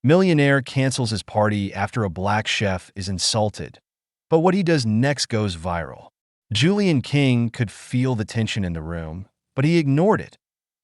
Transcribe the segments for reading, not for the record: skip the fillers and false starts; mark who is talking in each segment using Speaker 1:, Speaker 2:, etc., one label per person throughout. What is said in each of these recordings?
Speaker 1: Millionaire cancels his party after a black chef is insulted, but what he does next goes viral. Julian King could feel the tension in the room, but he ignored it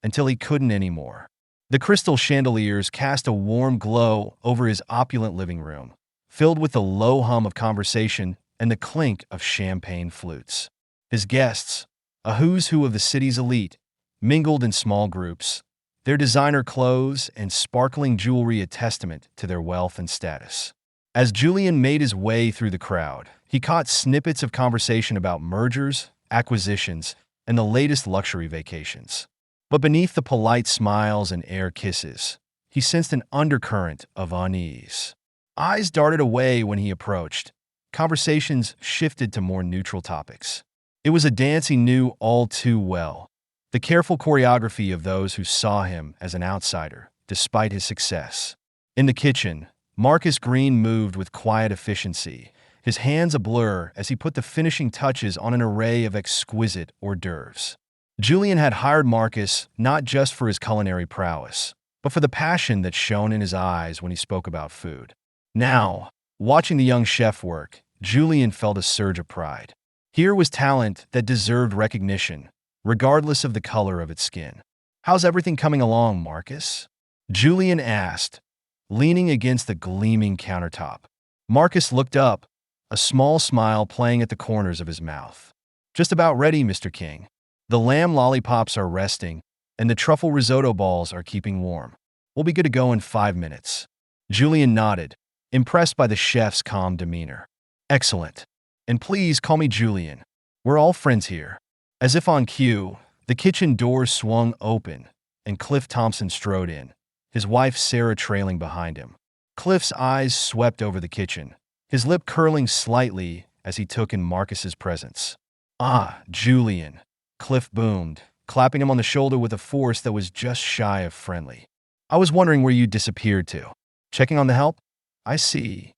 Speaker 1: until he couldn't anymore. The crystal chandeliers cast a warm glow over his opulent living room, filled with the low hum of conversation and the clink of champagne flutes. His guests, a who's who of the city's elite, mingled in small groups, their designer clothes and sparkling jewelry a testament to their wealth and status. As Julian made his way through the crowd, he caught snippets of conversation about mergers, acquisitions, and the latest luxury vacations. But beneath the polite smiles and air kisses, he sensed an undercurrent of unease. Eyes darted away when he approached. Conversations shifted to more neutral topics. It was a dance he knew all too well. The careful choreography of those who saw him as an outsider, despite his success. In the kitchen, Marcus Green moved with quiet efficiency, his hands a blur as he put the finishing touches on an array of exquisite hors d'oeuvres. Julian had hired Marcus not just for his culinary prowess, but for the passion that shone in his eyes when he spoke about food. Now, watching the young chef work, Julian felt a surge of pride. Here was talent that deserved recognition, regardless of the color of its skin. "How's everything coming along, Marcus?" Julian asked, leaning against the gleaming countertop. Marcus looked up, a small smile playing at the corners of his mouth. "Just about ready, Mr. King. The lamb lollipops are resting, and the truffle risotto balls are keeping warm. We'll be good to go in 5 minutes." Julian nodded, impressed by the chef's calm demeanor. "Excellent. And please call me Julian. We're all friends here." As if on cue, the kitchen door swung open, and Cliff Thompson strode in, his wife Sarah trailing behind him. Cliff's eyes swept over the kitchen, his lip curling slightly as he took in Marcus's presence. "Ah, Julian," Cliff boomed, clapping him on the shoulder with a force that was just shy of friendly. "I was wondering where you disappeared to. Checking on the help? I see."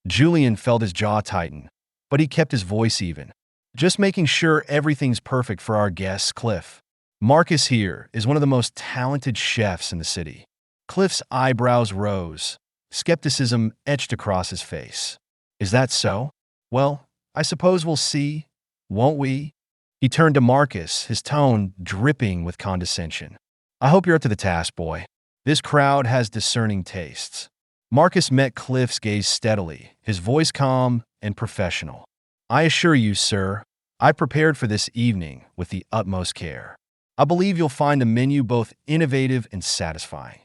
Speaker 1: Julian felt his jaw tighten, but he kept his voice even. "Just making sure everything's perfect for our guests, Cliff. Marcus here is one of the most talented chefs in the city." Cliff's eyebrows rose, skepticism etched across his face. "Is that so? Well, I suppose we'll see, won't we?" He turned to Marcus, his tone dripping with condescension. "I hope you're up to the task, boy. This crowd has discerning tastes." Marcus met Cliff's gaze steadily, his voice calm and professional. "I assure you, sir, I prepared for this evening with the utmost care. I believe you'll find the menu both innovative and satisfying."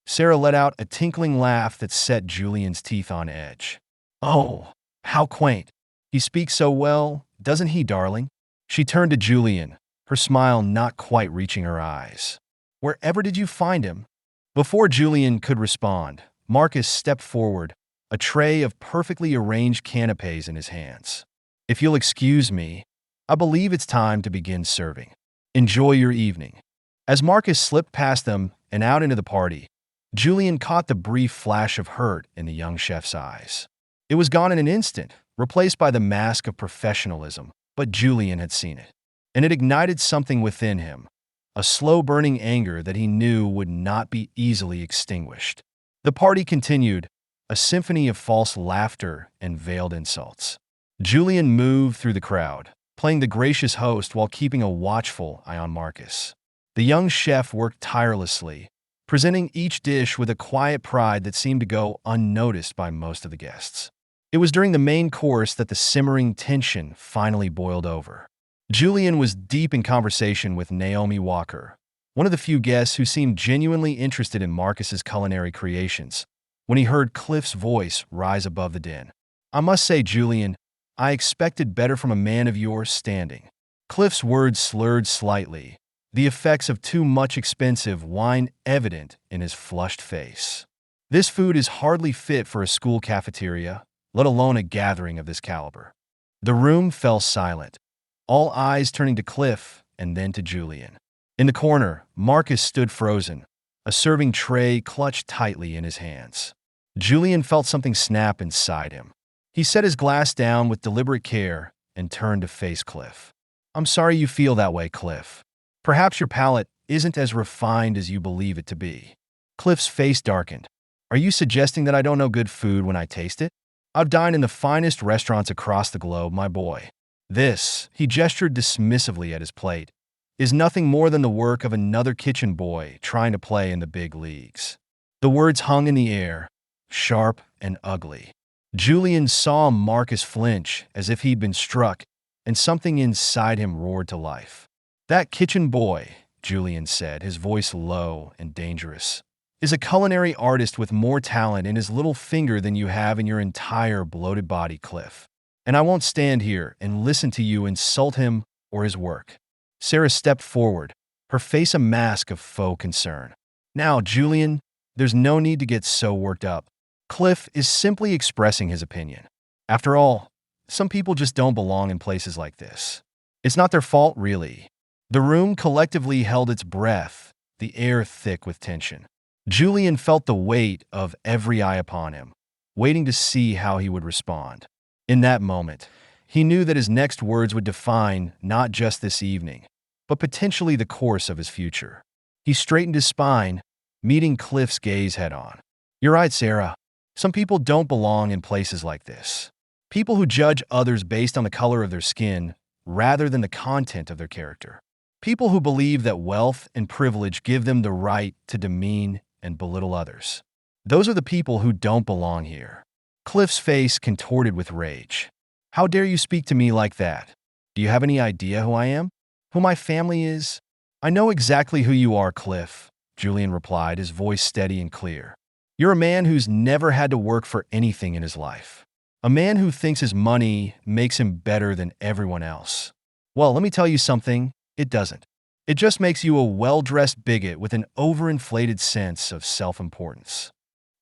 Speaker 1: Sarah let out a tinkling laugh that set Julian's teeth on edge. "Oh, how quaint. He speaks so well, doesn't he, darling?" She turned to Julian, her smile not quite reaching her eyes. "Wherever did you find him?" Before Julian could respond, Marcus stepped forward, a tray of perfectly arranged canapes in his hands. "If you'll excuse me, I believe it's time to begin serving. Enjoy your evening." As Marcus slipped past them and out into the party, Julian caught the brief flash of hurt in the young chef's eyes. It was gone in an instant, replaced by the mask of professionalism, but Julian had seen it, and it ignited something within him, a slow-burning anger that he knew would not be easily extinguished. The party continued, a symphony of false laughter and veiled insults. Julian moved through the crowd, playing the gracious host while keeping a watchful eye on Marcus. The young chef worked tirelessly, presenting each dish with a quiet pride that seemed to go unnoticed by most of the guests. It was during the main course that the simmering tension finally boiled over. Julian was deep in conversation with Naomi Walker, one of the few guests who seemed genuinely interested in Marcus's culinary creations, when he heard Cliff's voice rise above the din. "I must say, Julian, I expected better from a man of your standing." Cliff's words slurred slightly, the effects of too much expensive wine evident in his flushed face. "This food is hardly fit for a school cafeteria, let alone a gathering of this caliber." The room fell silent, all eyes turning to Cliff and then to Julian. In the corner, Marcus stood frozen, a serving tray clutched tightly in his hands. Julian felt something snap inside him. He set his glass down with deliberate care and turned to face Cliff. "I'm sorry you feel that way, Cliff. Perhaps your palate isn't as refined as you believe it to be." Cliff's face darkened. Are you suggesting that I don't know good food when I taste it? I've dined in the finest restaurants across the globe, my boy. This, he gestured dismissively at his plate, is nothing more than the work of another kitchen boy trying to play in the big leagues. The words hung in the air, sharp and ugly. Julian saw Marcus flinch as if he'd been struck, and something inside him roared to life. That kitchen boy, Julian said, his voice low and dangerous, is a culinary artist with more talent in his little finger than you have in your entire bloated body, Cliff. And I won't stand here and listen to you insult him or his work. Sarah stepped forward, her face a mask of faux concern. Now, Julian, there's no need to get so worked up. Cliff is simply expressing his opinion. After all, some people just don't belong in places like this. It's not their fault, really. The room collectively held its breath, the air thick with tension. Julian felt the weight of every eye upon him, waiting to see how he would respond. In that moment, he knew that his next words would define not just this evening, but potentially the course of his future. He straightened his spine, meeting Cliff's gaze head-on. You're right, Sarah. Some people don't belong in places like this. People who judge others based on the color of their skin rather than the content of their character. People who believe that wealth and privilege give them the right to demean and belittle others. Those are the people who don't belong here. Cliff's face contorted with rage. How dare you speak to me like that? Do you have any idea who I am? Who my family is? I know exactly who you are, Cliff, Julian replied, his voice steady and clear. You're a man who's never had to work for anything in his life. A man who thinks his money makes him better than everyone else. Well, let me tell you something, it doesn't. It just makes you a well-dressed bigot with an overinflated sense of self-importance.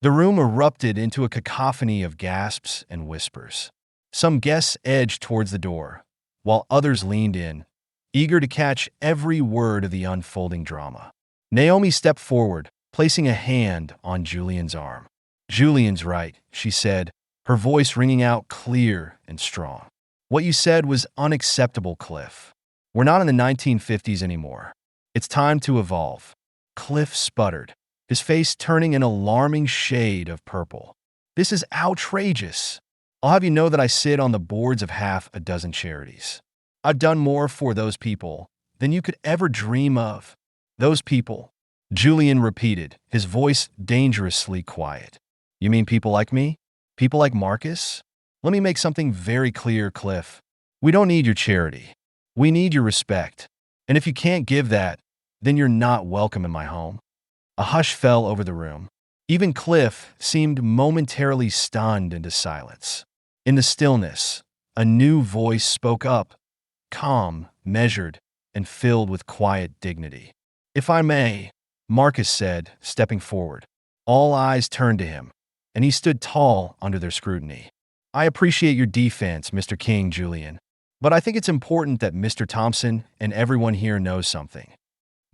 Speaker 1: The room erupted into a cacophony of gasps and whispers. Some guests edged towards the door, while others leaned in, eager to catch every word of the unfolding drama. Naomi stepped forward, placing a hand on Julian's arm. Julian's right, she said, her voice ringing out clear and strong. What you said was unacceptable, Cliff. We're not in the 1950s anymore. It's time to evolve. Cliff sputtered, his face turning an alarming shade of purple. This is outrageous. I'll have you know that I sit on the boards of half a dozen charities. I've done more for those people than you could ever dream of. Those people, Julian repeated, his voice dangerously quiet. You mean people like me? People like Marcus? Let me make something very clear, Cliff. We don't need your charity. We need your respect. And if you can't give that, then you're not welcome in my home. A hush fell over the room. Even Cliff seemed momentarily stunned into silence. In the stillness, a new voice spoke up, calm, measured, and filled with quiet dignity. If I may, Marcus said, stepping forward. All eyes turned to him, and he stood tall under their scrutiny. I appreciate your defense, Mr. King, Julian, but I think it's important that Mr. Thompson and everyone here knows something.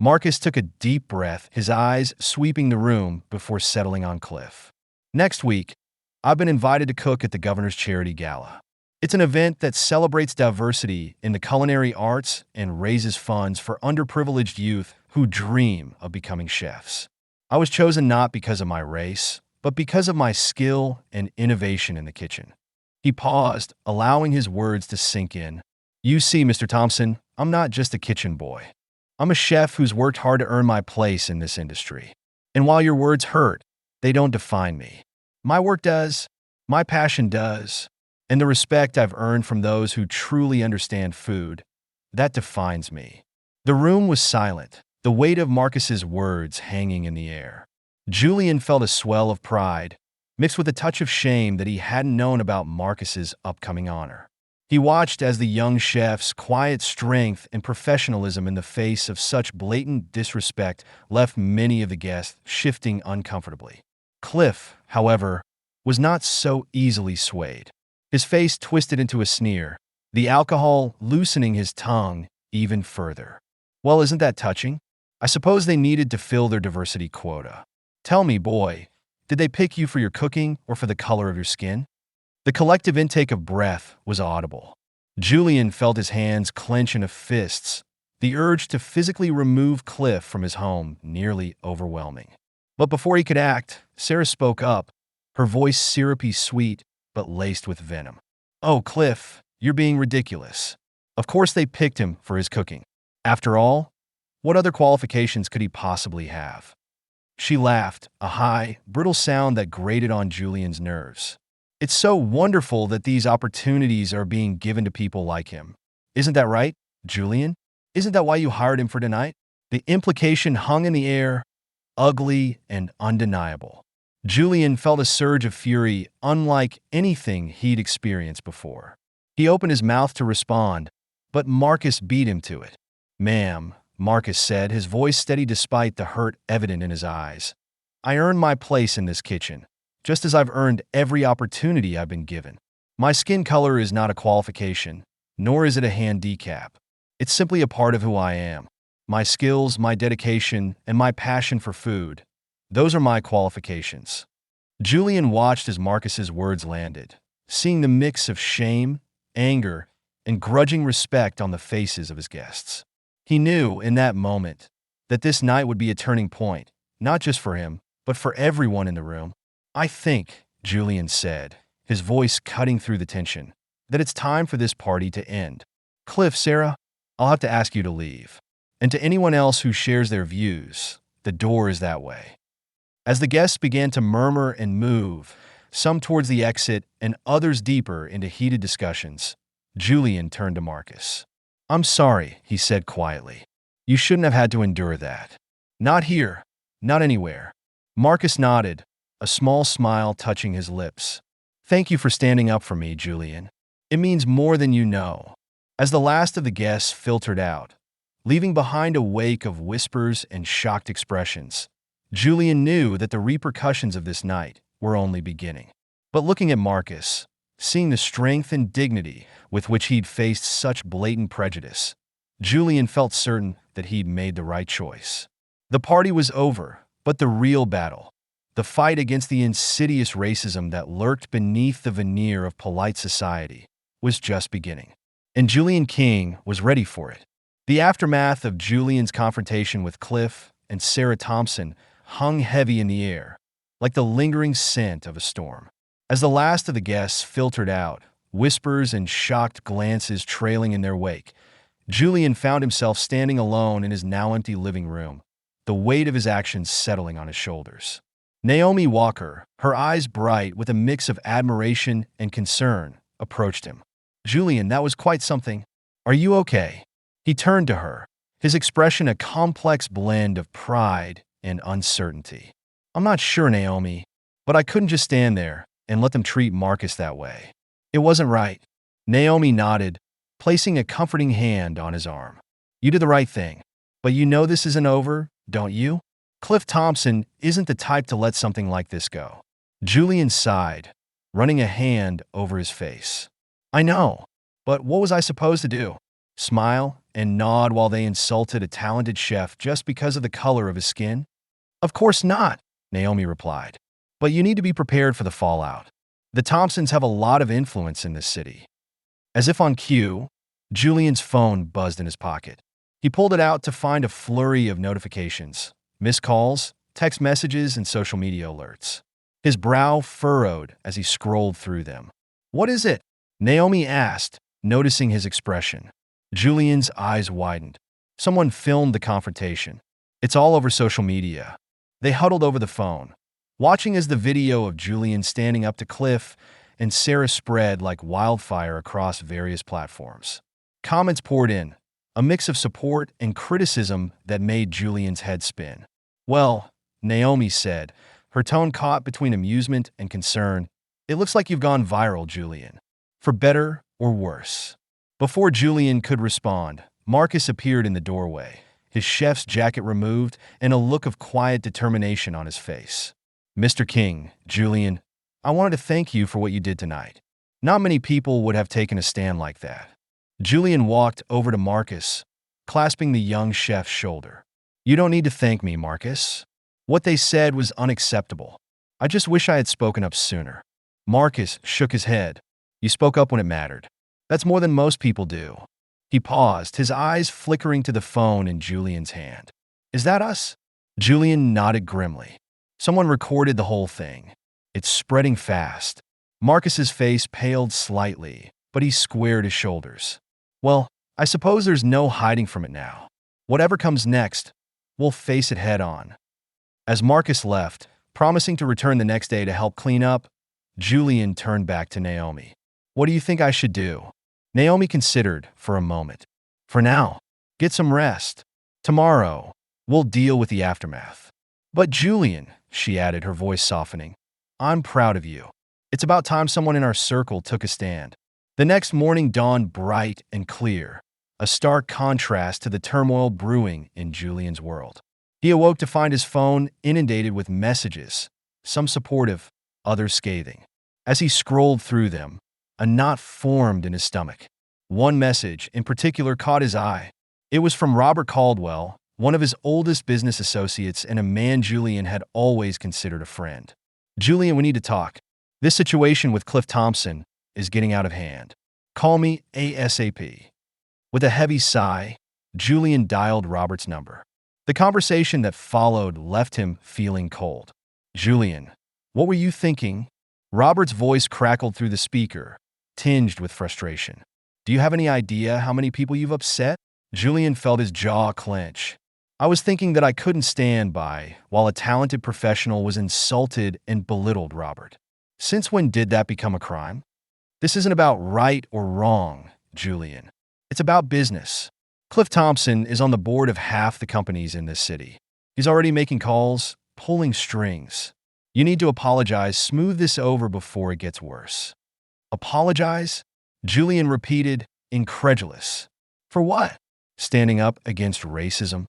Speaker 1: Marcus took a deep breath, his eyes sweeping the room before settling on Cliff. Next week, I've been invited to cook at the Governor's Charity Gala. It's an event that celebrates diversity in the culinary arts and raises funds for underprivileged youth who dream of becoming chefs. I was chosen not because of my race, but because of my skill and innovation in the kitchen. He paused, allowing his words to sink in. You see, Mr. Thompson, I'm not just a kitchen boy. I'm a chef who's worked hard to earn my place in this industry. And while your words hurt, they don't define me. My work does, my passion does, and the respect I've earned from those who truly understand food, that defines me. The room was silent, the weight of Marcus's words hanging in the air. Julian felt a swell of pride, mixed with a touch of shame that he hadn't known about Marcus's upcoming honor. He watched as the young chef's quiet strength and professionalism in the face of such blatant disrespect left many of the guests shifting uncomfortably. Cliff, however, was not so easily swayed. His face twisted into a sneer, the alcohol loosening his tongue even further. Well, isn't that touching? I suppose they needed to fill their diversity quota. Tell me, boy, did they pick you for your cooking or for the color of your skin? The collective intake of breath was audible. Julian felt his hands clench into fists, the urge to physically remove Cliff from his home nearly overwhelming. But before he could act, Sarah spoke up, her voice syrupy sweet, but laced with venom. "Oh, Cliff, you're being ridiculous. Of course they picked him for his cooking. After all, what other qualifications could he possibly have?" She laughed, a high, brittle sound that grated on Julian's nerves. "It's so wonderful that these opportunities are being given to people like him. Isn't that right, Julian? Isn't that why you hired him for tonight?" The implication hung in the air, ugly and undeniable. Julian felt a surge of fury unlike anything he'd experienced before. He opened his mouth to respond, but Marcus beat him to it. "Ma'am," Marcus said, his voice steady despite the hurt evident in his eyes, "I earned my place in this kitchen, just as I've earned every opportunity I've been given. My skin color is not a qualification, nor is it a handicap. It's simply a part of who I am. My skills, my dedication, and my passion for food, those are my qualifications." Julian watched as Marcus's words landed, seeing the mix of shame, anger, and grudging respect on the faces of his guests. He knew, in that moment, that this night would be a turning point, not just for him, but for everyone in the room. "I think," Julian said, his voice cutting through the tension, "that it's time for this party to end. Cliff, Sarah, I'll have to ask you to leave. And to anyone else who shares their views, the door is that way." As the guests began to murmur and move, some towards the exit and others deeper into heated discussions, Julian turned to Marcus. "I'm sorry," he said quietly. "You shouldn't have had to endure that. Not here, not anywhere." Marcus nodded, a small smile touching his lips. "Thank you for standing up for me, Julian. It means more than you know." As the last of the guests filtered out, leaving behind a wake of whispers and shocked expressions, Julian knew that the repercussions of this night were only beginning. But looking at Marcus, seeing the strength and dignity with which he'd faced such blatant prejudice, Julian felt certain that he'd made the right choice. The party was over, but the real battle, the fight against the insidious racism that lurked beneath the veneer of polite society, was just beginning. And Julian King was ready for it. The aftermath of Julian's confrontation with Cliff and Sarah Thompson hung heavy in the air, like the lingering scent of a storm. As the last of the guests filtered out, whispers and shocked glances trailing in their wake, Julian found himself standing alone in his now empty living room, the weight of his actions settling on his shoulders. Naomi Walker, her eyes bright with a mix of admiration and concern, approached him. "Julian, that was quite something. Are you okay?" He turned to her, his expression a complex blend of pride and uncertainty. "I'm not sure, Naomi, but I couldn't just stand there and let them treat Marcus that way. It wasn't right." Naomi nodded, placing a comforting hand on his arm. "You did the right thing. But you know this isn't over, don't you? Cliff Thompson isn't the type to let something like this go." Julian sighed, running a hand over his face. "I know, but what was I supposed to do? Smile and nod while they insulted a talented chef just because of the color of his skin?" "Of course not," Naomi replied. "But you need to be prepared for the fallout. The Thompsons have a lot of influence in this city." As if on cue, Julian's phone buzzed in his pocket. He pulled it out to find a flurry of notifications, missed calls, text messages, and social media alerts. His brow furrowed as he scrolled through them. "What is it?" Naomi asked, noticing his expression. Julian's eyes widened. Someone filmed the confrontation. "It's all over social media." They huddled over the phone, watching as the video of Julian standing up to Cliff and Sarah spread like wildfire across various platforms. Comments poured in, a mix of support and criticism that made Julian's head spin. "Well," Naomi said, her tone caught between amusement and concern, "it looks like you've gone viral, Julian. For better or worse." Before Julian could respond, Marcus appeared in the doorway, his chef's jacket removed and a look of quiet determination on his face. "Mr. King, Julian, I wanted to thank you for what you did tonight. Not many people would have taken a stand like that." Julian walked over to Marcus, clasping the young chef's shoulder. "You don't need to thank me, Marcus. What they said was unacceptable. I just wish I had spoken up sooner." Marcus shook his head. "You spoke up when it mattered. That's more than most people do." He paused, his eyes flickering to the phone in Julian's hand. "Is that us?" Julian nodded grimly. Someone recorded the whole thing. It's spreading fast. Marcus's face paled slightly, but he squared his shoulders. Well, I suppose there's no hiding from it now. Whatever comes next, we'll face it head on. As Marcus left, promising to return the next day to help clean up, Julian turned back to Naomi. What do you think I should do? Naomi considered for a moment. For now, get some rest. Tomorrow, we'll deal with the aftermath. But Julian, she added, her voice softening, I'm proud of you. It's about time someone in our circle took a stand. The next morning dawned bright and clear, a stark contrast to the turmoil brewing in Julian's world. He awoke to find his phone inundated with messages, some supportive, others scathing. As he scrolled through them, a knot formed in his stomach. One message in particular caught his eye. It was from Robert Caldwell, one of his oldest business associates and a man Julian had always considered a friend. Julian, we need to talk. This situation with Cliff Thompson is getting out of hand. Call me ASAP. With a heavy sigh, Julian dialed Robert's number. The conversation that followed left him feeling cold. Julian, what were you thinking? Robert's voice crackled through the speaker, tinged with frustration. Do you have any idea how many people you've upset? Julian felt his jaw clench. I was thinking that I couldn't stand by while a talented professional was insulted and belittled Robert. Since when did that become a crime? This isn't about right or wrong, Julian. It's about business. Cliff Thompson is on the board of half the companies in this city. He's already making calls, pulling strings. You need to apologize, smooth this over before it gets worse. Apologize? Julian repeated, incredulous. For what? Standing up against racism?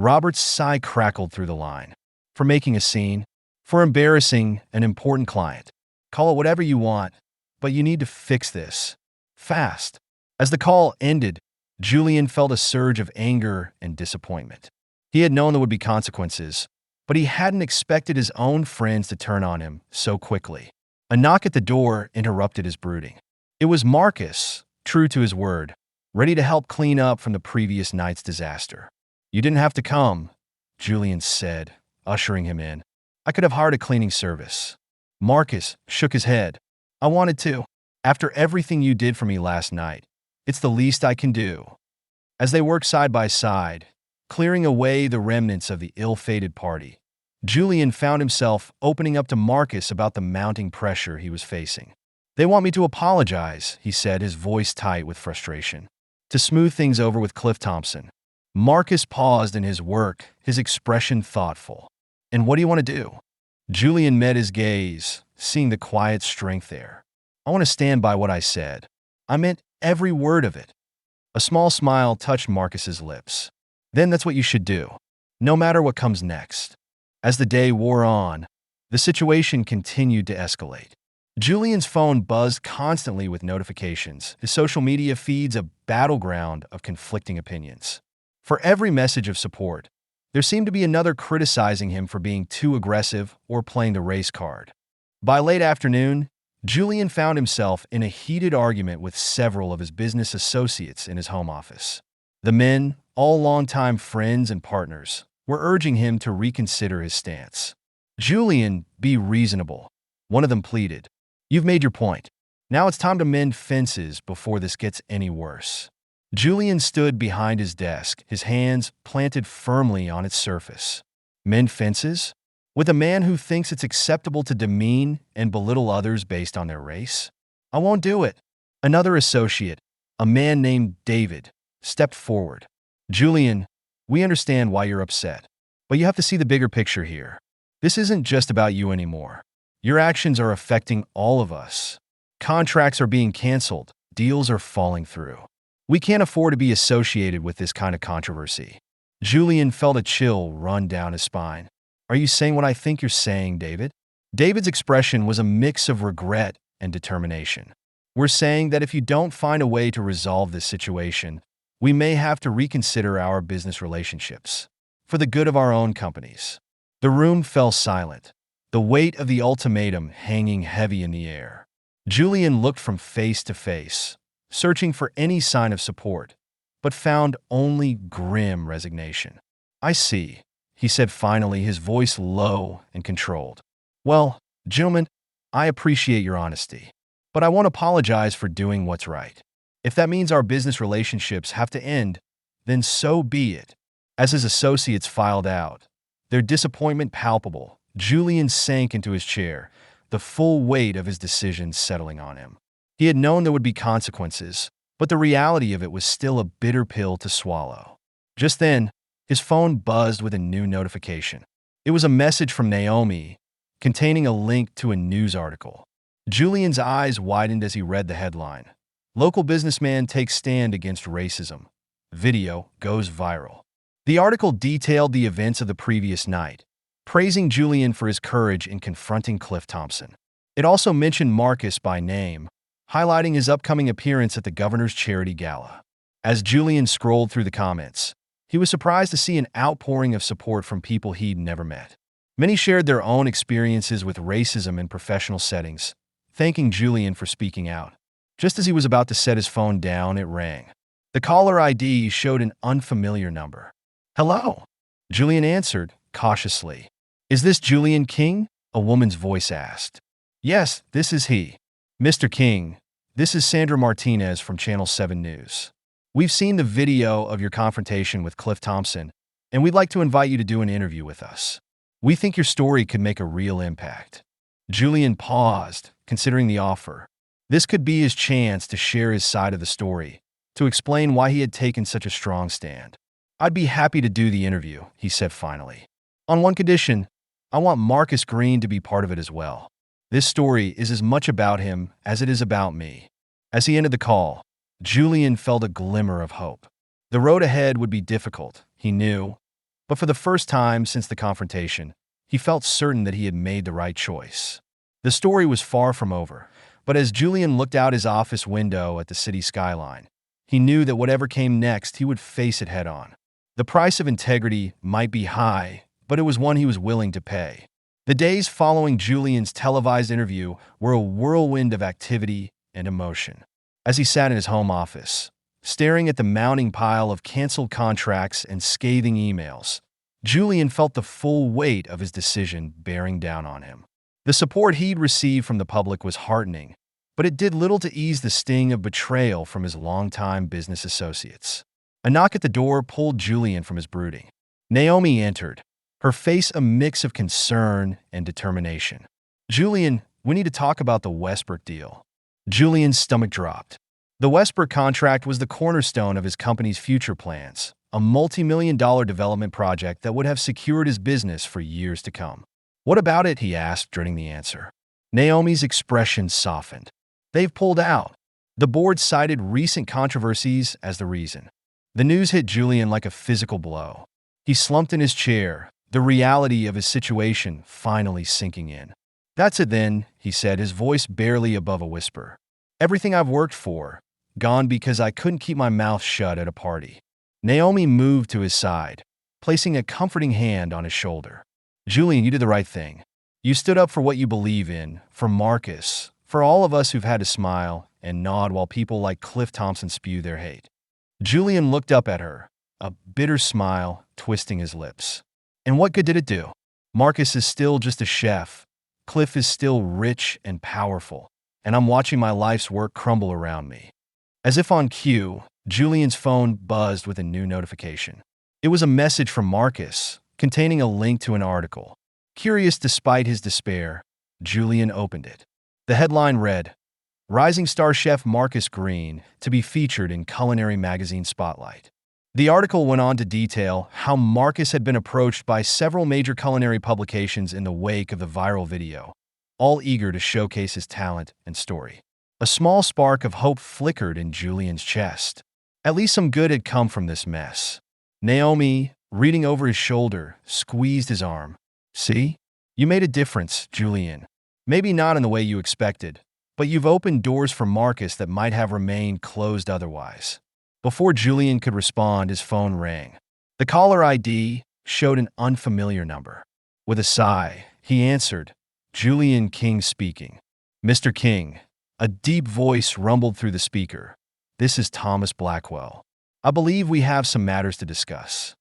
Speaker 1: Robert's sigh crackled through the line. For making a scene, for embarrassing an important client. Call it whatever you want, but you need to fix this. Fast. As the call ended, Julian felt a surge of anger and disappointment. He had known there would be consequences, but he hadn't expected his own friends to turn on him so quickly. A knock at the door interrupted his brooding. It was Marcus, true to his word, ready to help clean up from the previous night's disaster. You didn't have to come, Julian said, ushering him in. I could have hired a cleaning service. Marcus shook his head. I wanted to. After everything you did for me last night, it's the least I can do. As they worked side by side, clearing away the remnants of the ill-fated party, Julian found himself opening up to Marcus about the mounting pressure he was facing. They want me to apologize, he said, his voice tight with frustration. To smooth things over with Cliff Thompson. Marcus paused in his work, his expression thoughtful. And what do you want to do? Julian met his gaze, seeing the quiet strength there. I want to stand by what I said. I meant every word of it. A small smile touched Marcus's lips. Then that's what you should do, no matter what comes next. As the day wore on, the situation continued to escalate. Julian's phone buzzed constantly with notifications, his social media feeds a battleground of conflicting opinions. For every message of support, there seemed to be another criticizing him for being too aggressive or playing the race card. By late afternoon, Julian found himself in a heated argument with several of his business associates in his home office. The men, all longtime friends and partners, were urging him to reconsider his stance. Julian, be reasonable, one of them pleaded. You've made your point. Now it's time to mend fences before this gets any worse. Julian stood behind his desk, his hands planted firmly on its surface. Mend fences? With a man who thinks it's acceptable to demean and belittle others based on their race? I won't do it. Another associate, a man named David, stepped forward. Julian, we understand why you're upset, but you have to see the bigger picture here. This isn't just about you anymore. Your actions are affecting all of us. Contracts are being canceled. Deals are falling through. We can't afford to be associated with this kind of controversy. Julian felt a chill run down his spine. Are you saying what I think you're saying, David? David's expression was a mix of regret and determination. We're saying that if you don't find a way to resolve this situation, we may have to reconsider our business relationships for the good of our own companies. The room fell silent, the weight of the ultimatum hanging heavy in the air. Julian looked from face to face, searching for any sign of support, but found only grim resignation. I see, he said finally, his voice low and controlled. Well, gentlemen, I appreciate your honesty, but I won't apologize for doing what's right. If that means our business relationships have to end, then so be it. As his associates filed out, their disappointment palpable, Julian sank into his chair, the full weight of his decision settling on him. He had known there would be consequences, but the reality of it was still a bitter pill to swallow. Just then, his phone buzzed with a new notification. It was a message from Naomi, containing a link to a news article. Julian's eyes widened as he read the headline. Local businessman takes stand against racism. Video goes viral. The article detailed the events of the previous night, praising Julian for his courage in confronting Cliff Thompson. It also mentioned Marcus by name, highlighting his upcoming appearance at the governor's charity gala. As Julian scrolled through the comments, he was surprised to see an outpouring of support from people he'd never met. Many shared their own experiences with racism in professional settings, thanking Julian for speaking out. Just as he was about to set his phone down, it rang. The caller ID showed an unfamiliar number. Hello, Julian answered, cautiously. Is this Julian King? A woman's voice asked. Yes, this is he. Mr. King, this is Sandra Martinez from Channel 7 News. We've seen the video of your confrontation with Cliff Thompson, and we'd like to invite you to do an interview with us. We think your story could make a real impact. Julian paused, considering the offer. This could be his chance to share his side of the story, to explain why he had taken such a strong stand. I'd be happy to do the interview, he said finally. On one condition, I want Marcus Green to be part of it as well. This story is as much about him as it is about me. As he ended the call, Julian felt a glimmer of hope. The road ahead would be difficult, he knew, but for the first time since the confrontation, he felt certain that he had made the right choice. The story was far from over, but as Julian looked out his office window at the city skyline, he knew that whatever came next, he would face it head-on. The price of integrity might be high, but it was one he was willing to pay. The days following Julian's televised interview were a whirlwind of activity and emotion. As he sat in his home office, staring at the mounting pile of canceled contracts and scathing emails, Julian felt the full weight of his decision bearing down on him. The support he'd received from the public was heartening, but it did little to ease the sting of betrayal from his longtime business associates. A knock at the door pulled Julian from his brooding. Naomi entered, her face a mix of concern and determination. Julian, we need to talk about the Westbrook deal. Julian's stomach dropped. The Westbrook contract was the cornerstone of his company's future plans, a multi-million-dollar development project that would have secured his business for years to come. What about it? He asked, dreading the answer. Naomi's expression softened. They've pulled out. The board cited recent controversies as the reason. The news hit Julian like a physical blow. He slumped in his chair, the reality of his situation finally sinking in. That's it then, he said, his voice barely above a whisper. Everything I've worked for, gone because I couldn't keep my mouth shut at a party. Naomi moved to his side, placing a comforting hand on his shoulder. Julian, you did the right thing. You stood up for what you believe in, for Marcus, for all of us who've had to smile and nod while people like Cliff Thompson spew their hate. Julian looked up at her, a bitter smile twisting his lips. And what good did it do? Marcus is still just a chef. Cliff is still rich and powerful, and I'm watching my life's work crumble around me. As if on cue, Julian's phone buzzed with a new notification. It was a message from Marcus, containing a link to an article. Curious despite his despair, Julian opened it. The headline read, Rising Star Chef Marcus Green to be featured in Culinary Magazine Spotlight. The article went on to detail how Marcus had been approached by several major culinary publications in the wake of the viral video, all eager to showcase his talent and story. A small spark of hope flickered in Julian's chest. At least some good had come from this mess. Naomi, reading over his shoulder, squeezed his arm. See? You made a difference, Julian. Maybe not in the way you expected, but you've opened doors for Marcus that might have remained closed otherwise. Before Julian could respond, his phone rang. The caller ID showed an unfamiliar number. With a sigh, he answered, Julian King speaking. Mr. King, a deep voice rumbled through the speaker. This is Thomas Blackwell. I believe we have some matters to discuss.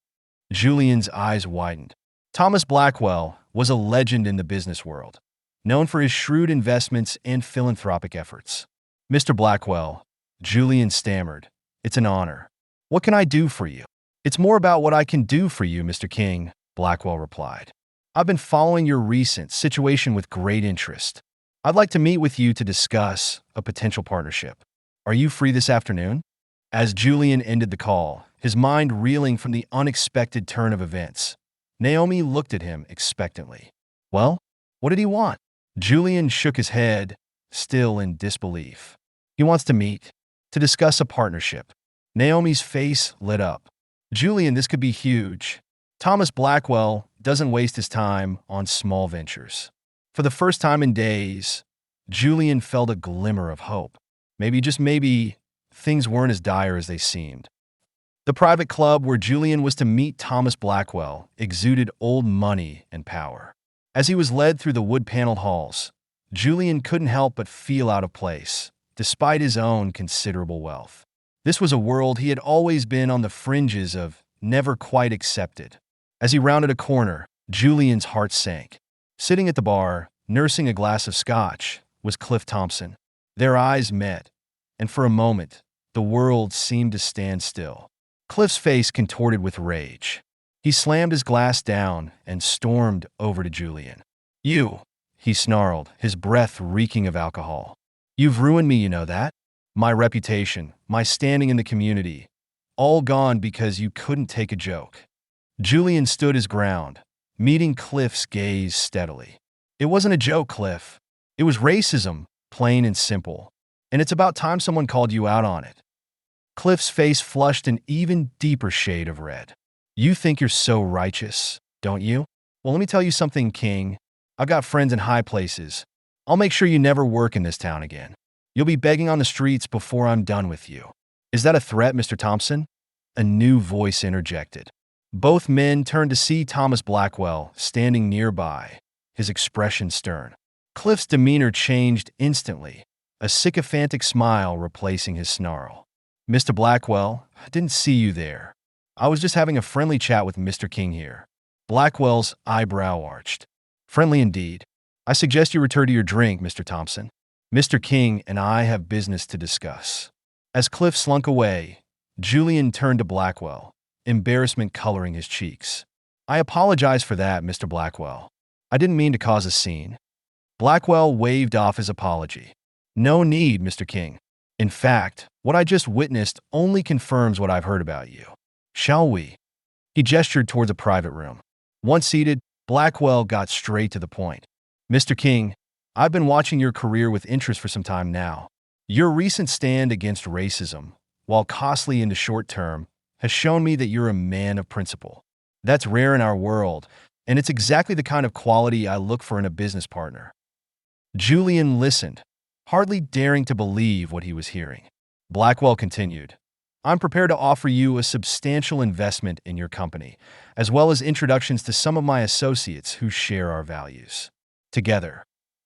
Speaker 1: Julian's eyes widened. Thomas Blackwell was a legend in the business world, known for his shrewd investments and philanthropic efforts. Mr. Blackwell, Julian stammered, "It's an honor. What can I do for you?" "It's more about what I can do for you, Mr. King," Blackwell replied. "I've been following your recent situation with great interest. I'd like to meet with you to discuss a potential partnership. Are you free this afternoon?" As Julian ended the call, his mind reeling from the unexpected turn of events, Naomi looked at him expectantly. "Well, what did he want?" Julian shook his head, still in disbelief. "He wants to meet, to discuss a partnership." Naomi's face lit up. "Julian, this could be huge. Thomas Blackwell doesn't waste his time on small ventures." For the first time in days, Julian felt a glimmer of hope. Maybe, just maybe, things weren't as dire as they seemed. The private club where Julian was to meet Thomas Blackwell exuded old money and power. As he was led through the wood-paneled halls, Julian couldn't help but feel out of place, despite his own considerable wealth. This was a world he had always been on the fringes of, never quite accepted. As he rounded a corner, Julian's heart sank. Sitting at the bar, nursing a glass of scotch, was Cliff Thompson. Their eyes met, and for a moment, the world seemed to stand still. Cliff's face contorted with rage. He slammed his glass down and stormed over to Julian. "You," he snarled, his breath reeking of alcohol. "You've ruined me, you know that? My reputation, my standing in the community, all gone because you couldn't take a joke." Julian stood his ground, meeting Cliff's gaze steadily. "It wasn't a joke, Cliff. It was racism, plain and simple. And it's about time someone called you out on it." Cliff's face flushed an even deeper shade of red. "You think you're so righteous, don't you? Well, let me tell you something, King. I've got friends in high places. I'll make sure you never work in this town again. You'll be begging on the streets before I'm done with you." "Is that a threat, Mr. Thompson?" A new voice interjected. Both men turned to see Thomas Blackwell standing nearby, his expression stern. Cliff's demeanor changed instantly, a sycophantic smile replacing his snarl. "Mr. Blackwell, I didn't see you there. I was just having a friendly chat with Mr. King here." Blackwell's eyebrow arched. "Friendly indeed. I suggest you return to your drink, Mr. Thompson. Mr. King and I have business to discuss." As Cliff slunk away, Julian turned to Blackwell, embarrassment coloring his cheeks. "I apologize for that, Mr. Blackwell. I didn't mean to cause a scene." Blackwell waved off his apology. "No need, Mr. King. In fact, what I just witnessed only confirms what I've heard about you. Shall we?" He gestured towards a private room. Once seated, Blackwell got straight to the point. "Mr. King, I've been watching your career with interest for some time now. Your recent stand against racism, while costly in the short term, has shown me that you're a man of principle. That's rare in our world, and it's exactly the kind of quality I look for in a business partner." Julian listened, hardly daring to believe what he was hearing. Blackwell continued, "I'm prepared to offer you a substantial investment in your company, as well as introductions to some of my associates who share our values. Together,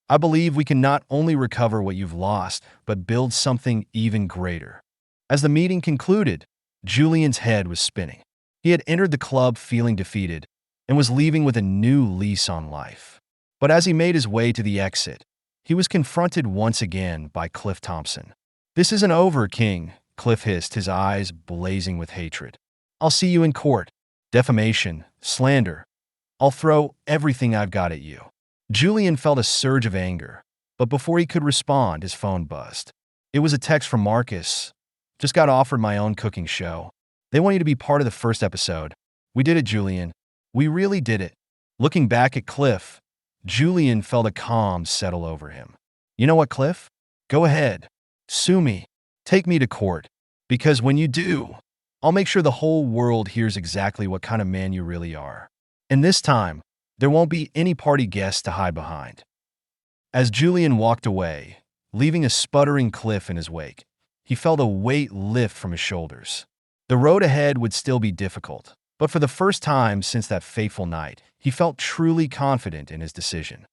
Speaker 1: I believe we can not only recover what you've lost, but build something even greater." As the meeting concluded, Julian's head was spinning. He had entered the club feeling defeated and was leaving with a new lease on life. But as he made his way to the exit, he was confronted once again by Cliff Thompson. "This isn't over, King," Cliff hissed, his eyes blazing with hatred. "I'll see you in court. Defamation, slander. I'll throw everything I've got at you." Julian felt a surge of anger, but before he could respond, his phone buzzed. It was a text from Marcus. "Just got offered my own cooking show. They want you to be part of the first episode." "We did it, Julian. We really did it." Looking back at Cliff, Julian felt a calm settle over him. "You know what, Cliff? Go ahead. Sue me. Take me to court. Because when you do, I'll make sure the whole world hears exactly what kind of man you really are. And this time, there won't be any party guests to hide behind." As Julian walked away, leaving a sputtering Cliff in his wake, he felt a weight lift from his shoulders. The road ahead would still be difficult, but for the first time since that fateful night, he felt truly confident in his decision.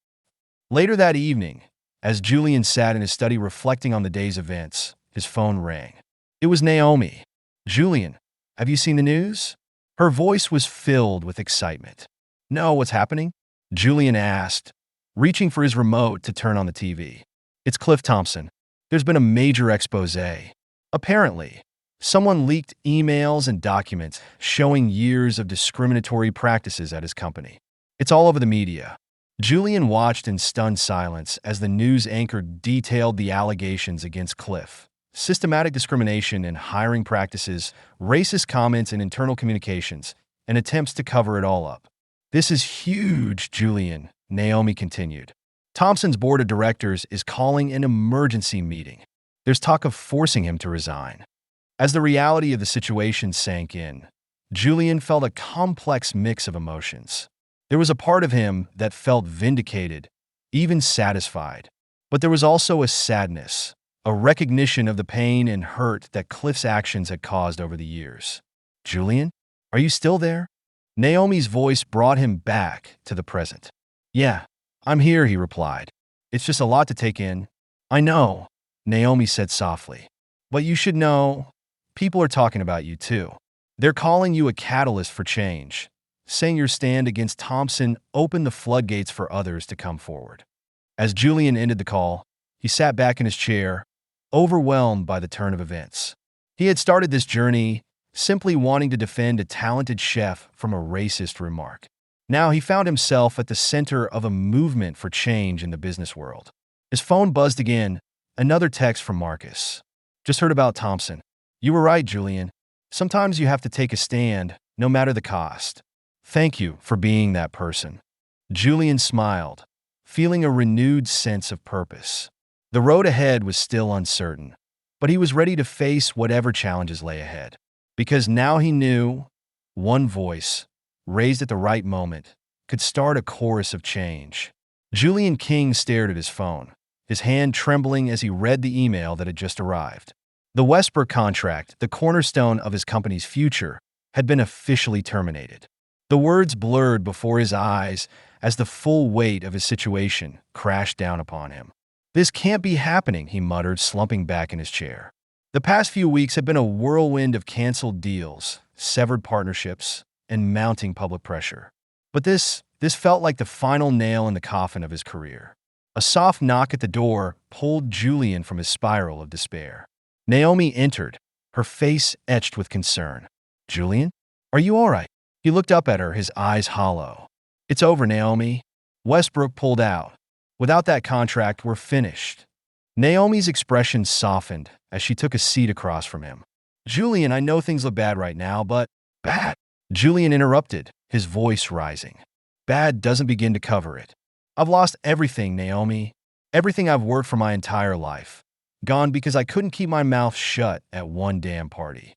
Speaker 1: Later that evening, as Julian sat in his study reflecting on the day's events, his phone rang. It was Naomi. "Julian, have you seen the news?" Her voice was filled with excitement. know what's happening? Julian asked, reaching for his remote to turn on the TV. It's Cliff Thompson. There's been a major expose. Apparently, someone leaked emails and documents showing years of discriminatory practices at his company. It's all over the media. Julian watched in stunned silence as the news anchor detailed the allegations against Cliff. Systematic discrimination in hiring practices, racist comments in internal communications, and attempts to cover it all up. This is huge, Julian, Naomi continued. Thompson's board of directors is calling an emergency meeting. There's talk of forcing him to resign. As the reality of the situation sank in, Julian felt a complex mix of emotions. There was a part of him that felt vindicated, even satisfied. But there was also a sadness, a recognition of the pain and hurt that Cliff's actions had caused over the years. Julian, are you still there? Naomi's voice brought him back to the present. Yeah, I'm here, he replied. It's just a lot to take in. I know, Naomi said softly. But you should know, people are talking about you too. They're calling you a catalyst for change, saying your stand against Thompson opened the floodgates for others to come forward. As Julian ended the call, he sat back in his chair, overwhelmed by the turn of events. He had started this journey simply wanting to defend a talented chef from a racist remark. Now he found himself at the center of a movement for change in the business world. His phone buzzed again, another text from Marcus. Just heard about Thompson. You were right, Julian. Sometimes you have to take a stand, no matter the cost. Thank you for being that person. Julian smiled, feeling a renewed sense of purpose. The road ahead was still uncertain, but he was ready to face whatever challenges lay ahead. Because now he knew one voice, raised at the right moment, could start a chorus of change. Julian King stared at his phone, his hand trembling as he read the email that had just arrived. The Westbrook contract, the cornerstone of his company's future, had been officially terminated. The words blurred before his eyes as the full weight of his situation crashed down upon him. This can't be happening, he muttered, slumping back in his chair. The past few weeks had been a whirlwind of canceled deals, severed partnerships, and mounting public pressure. But this felt like the final nail in the coffin of his career. A soft knock at the door pulled Julian from his spiral of despair. Naomi entered, her face etched with concern. Julian, are you all right? He looked up at her, his eyes hollow. It's over, Naomi. Westbrook pulled out. Without that contract, we're finished. Naomi's expression softened as she took a seat across from him. Julian, I know things look bad right now, but bad. Julian interrupted, his voice rising. Bad doesn't begin to cover it. I've lost everything, Naomi. Everything I've worked for my entire life. Gone because I couldn't keep my mouth shut at one damn party.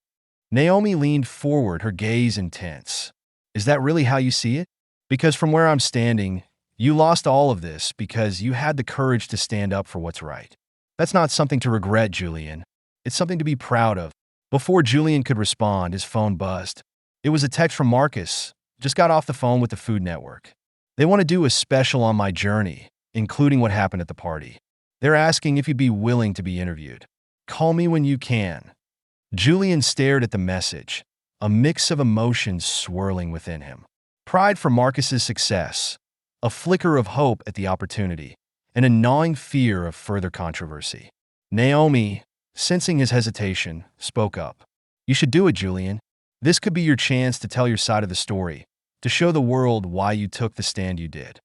Speaker 1: Naomi leaned forward, her gaze intense. Is that really how you see it? Because from where I'm standing, you lost all of this because you had the courage to stand up for what's right. That's not something to regret, Julian. It's something to be proud of. Before Julian could respond, his phone buzzed. It was a text from Marcus. Just got off the phone with the Food Network. They want to do a special on my journey, including what happened at the party. They're asking if you'd be willing to be interviewed. Call me when you can. Julian stared at the message, a mix of emotions swirling within him. Pride for Marcus's success, a flicker of hope at the opportunity, and a gnawing fear of further controversy. Naomi, sensing his hesitation, spoke up. You should do it, Julian. This could be your chance to tell your side of the story, to show the world why you took the stand you did.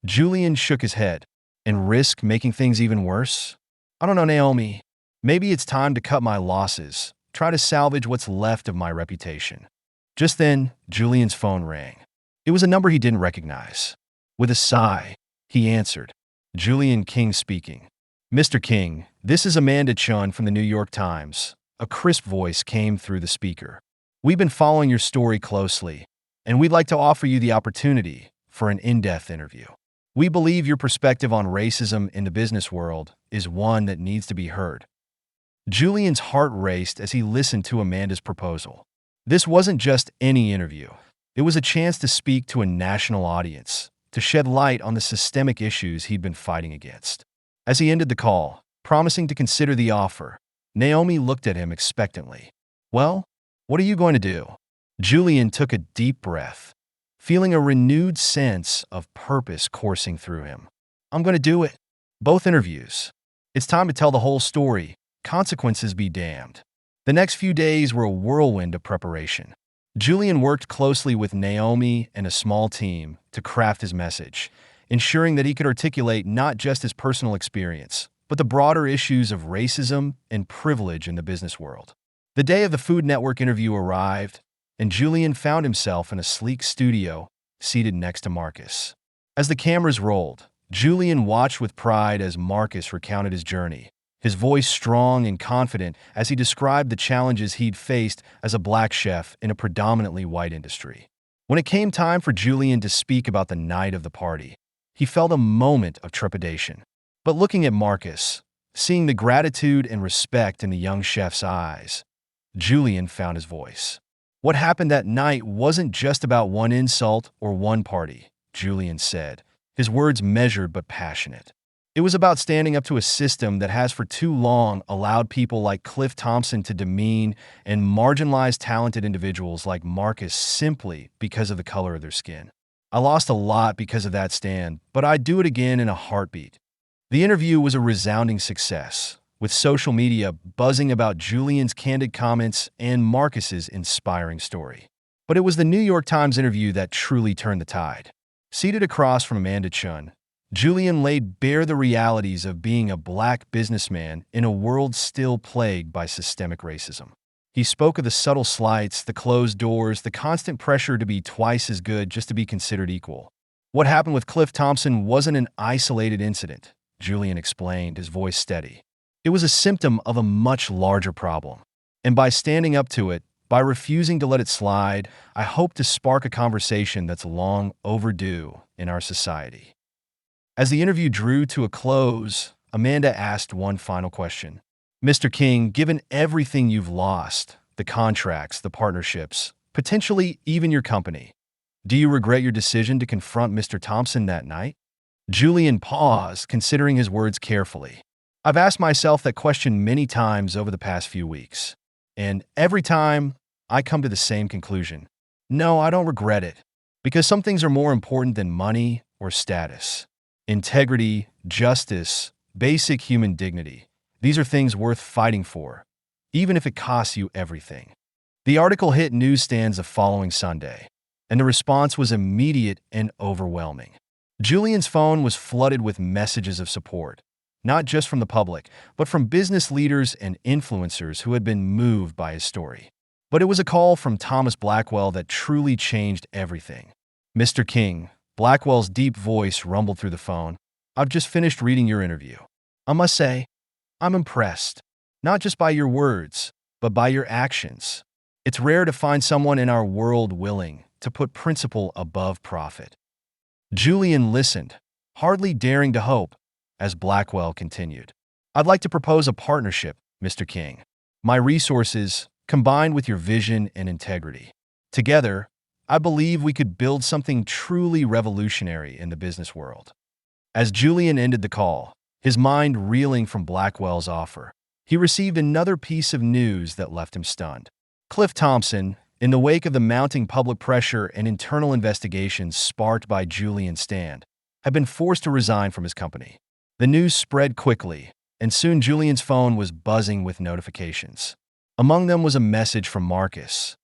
Speaker 1: Julian shook his head. And risk making things even worse? I don't know, Naomi. Maybe it's time to cut my losses, try to salvage what's left of my reputation. Just then, Julian's phone rang. It was a number he didn't recognize. With a sigh, he answered. Julian King speaking. Mr. King, this is Amanda Chun from the New York Times. A crisp voice came through the speaker. We've been following your story closely, and we'd like to offer you the opportunity for an in-depth interview. We believe your perspective on racism in the business world is one that needs to be heard. Julian's heart raced as he listened to Amanda's proposal. This wasn't just any interview. It was a chance to speak to a national audience, to shed light on the systemic issues he'd been fighting against. As he ended the call, promising to consider the offer, Naomi looked at him expectantly. Well, what are you going to do? Julian took a deep breath, feeling a renewed sense of purpose coursing through him. I'm going to do it. Both interviews. It's time to tell the whole story. Consequences be damned. The next few days were a whirlwind of preparation. Julian worked closely with Naomi and a small team to craft his message, ensuring that he could articulate not just his personal experience, but the broader issues of racism and privilege in the business world. The day of the Food Network interview arrived, and Julian found himself in a sleek studio, seated next to Marcus. As the cameras rolled, Julian watched with pride as Marcus recounted his journey, his voice strong and confident as he described the challenges he'd faced as a black chef in a predominantly white industry. When it came time for Julian to speak about the night of the party, he felt a moment of trepidation. But looking at Marcus, seeing the gratitude and respect in the young chef's eyes, Julian found his voice. What happened that night wasn't just about one insult or one party, Julian said, his words measured but passionate. It was about standing up to a system that has for too long allowed people like Cliff Thompson to demean and marginalize talented individuals like Marcus simply because of the color of their skin. I lost a lot because of that stand, but I'd do it again in a heartbeat. The interview was a resounding success, with social media buzzing about Julian's candid comments and Marcus's inspiring story. But it was the New York Times interview that truly turned the tide. Seated across from Amanda Chun, Julian laid bare the realities of being a black businessman in a world still plagued by systemic racism. He spoke of the subtle slights, the closed doors, the constant pressure to be twice as good just to be considered equal. What happened with Cliff Thompson wasn't an isolated incident, Julian explained, his voice steady. It was a symptom of a much larger problem. And by standing up to it, by refusing to let it slide, I hope to spark a conversation that's long overdue in our society. As the interview drew to a close, Amanda asked one final question. Mr. King, given everything you've lost, the contracts, the partnerships, potentially even your company, do you regret your decision to confront Mr. Thompson that night? Julian paused, considering his words carefully. I've asked myself that question many times over the past few weeks, and every time I come to the same conclusion. No, I don't regret it, because some things are more important than money or status. Integrity, justice, basic human dignity. These are things worth fighting for, even if it costs you everything. The article hit newsstands the following Sunday, and the response was immediate and overwhelming. Julian's phone was flooded with messages of support, not just from the public, but from business leaders and influencers who had been moved by his story. But it was a call from Thomas Blackwell that truly changed everything. Mr. King, Blackwell's deep voice rumbled through the phone. I've just finished reading your interview. I must say, I'm impressed, not just by your words, but by your actions. It's rare to find someone in our world willing to put principle above profit. Julian listened, hardly daring to hope, as Blackwell continued. I'd like to propose a partnership, Mr. King. My resources, combined with your vision and integrity. Together, I believe we could build something truly revolutionary in the business world. As Julian ended the call, his mind reeling from Blackwell's offer, he received another piece of news that left him stunned. Cliff Thompson, in the wake of the mounting public pressure and internal investigations sparked by Julian's stand, had been forced to resign from his company. The news spread quickly, and soon Julian's phone was buzzing with notifications. Among them was a message from Marcus.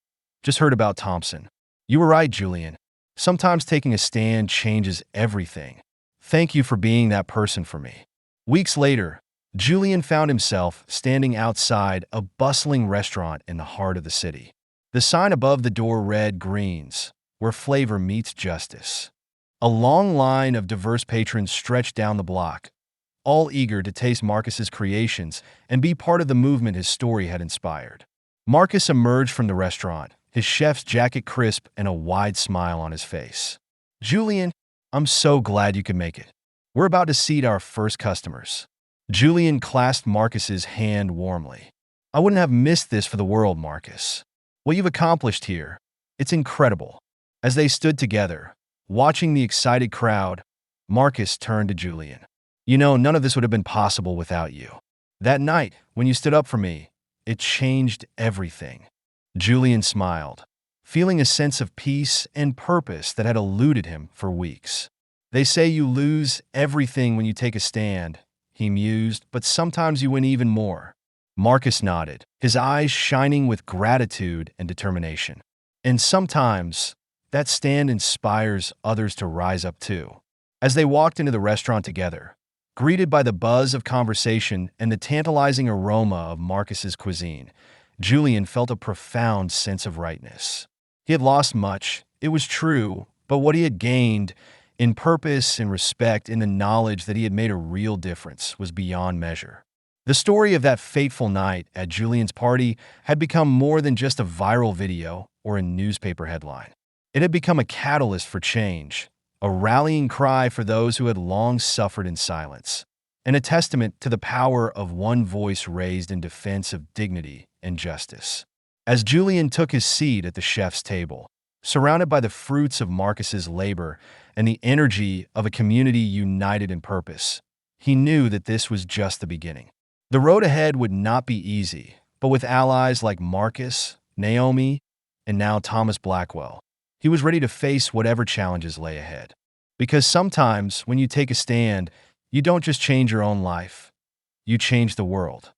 Speaker 1: Just heard about Thompson. You were right, Julian. Sometimes taking a stand changes everything. Thank you for being that person for me. Weeks later, Julian found himself standing outside a bustling restaurant in the heart of the city. The sign above the door read Greens, where flavor meets justice. A long line of diverse patrons stretched down the block, all eager to taste Marcus's creations and be part of the movement his story had inspired. Marcus emerged from the restaurant, his chef's jacket crisp and a wide smile on his face. Julian, I'm so glad you could make it. We're about to seat our first customers. Julian clasped Marcus's hand warmly. I wouldn't have missed this for the world, Marcus. What you've accomplished here, it's incredible. As they stood together, watching the excited crowd, Marcus turned to Julian. You know, none of this would have been possible without you. That night, when you stood up for me, it changed everything. Julian smiled. feeling a sense of peace and purpose that had eluded him for weeks. They say you lose everything when you take a stand, he mused, but sometimes you win even more. Marcus nodded, his eyes shining with gratitude and determination. And sometimes, that stand inspires others to rise up too. As they walked into the restaurant together, greeted by the buzz of conversation and the tantalizing aroma of Marcus's cuisine, Julian felt a profound sense of rightness. He had lost much, it was true, but what he had gained in purpose and respect in the knowledge that he had made a real difference was beyond measure. The story of that fateful night at Julian's party had become more than just a viral video or a newspaper headline. It had become a catalyst for change, a rallying cry for those who had long suffered in silence, and a testament to the power of one voice raised in defense of dignity and justice. As Julian took his seat at the chef's table, surrounded by the fruits of Marcus's labor and the energy of a community united in purpose, he knew that this was just the beginning. The road ahead would not be easy, but with allies like Marcus, Naomi, and now Thomas Blackwell, he was ready to face whatever challenges lay ahead. Because sometimes, when you take a stand, you don't just change your own life, you change the world.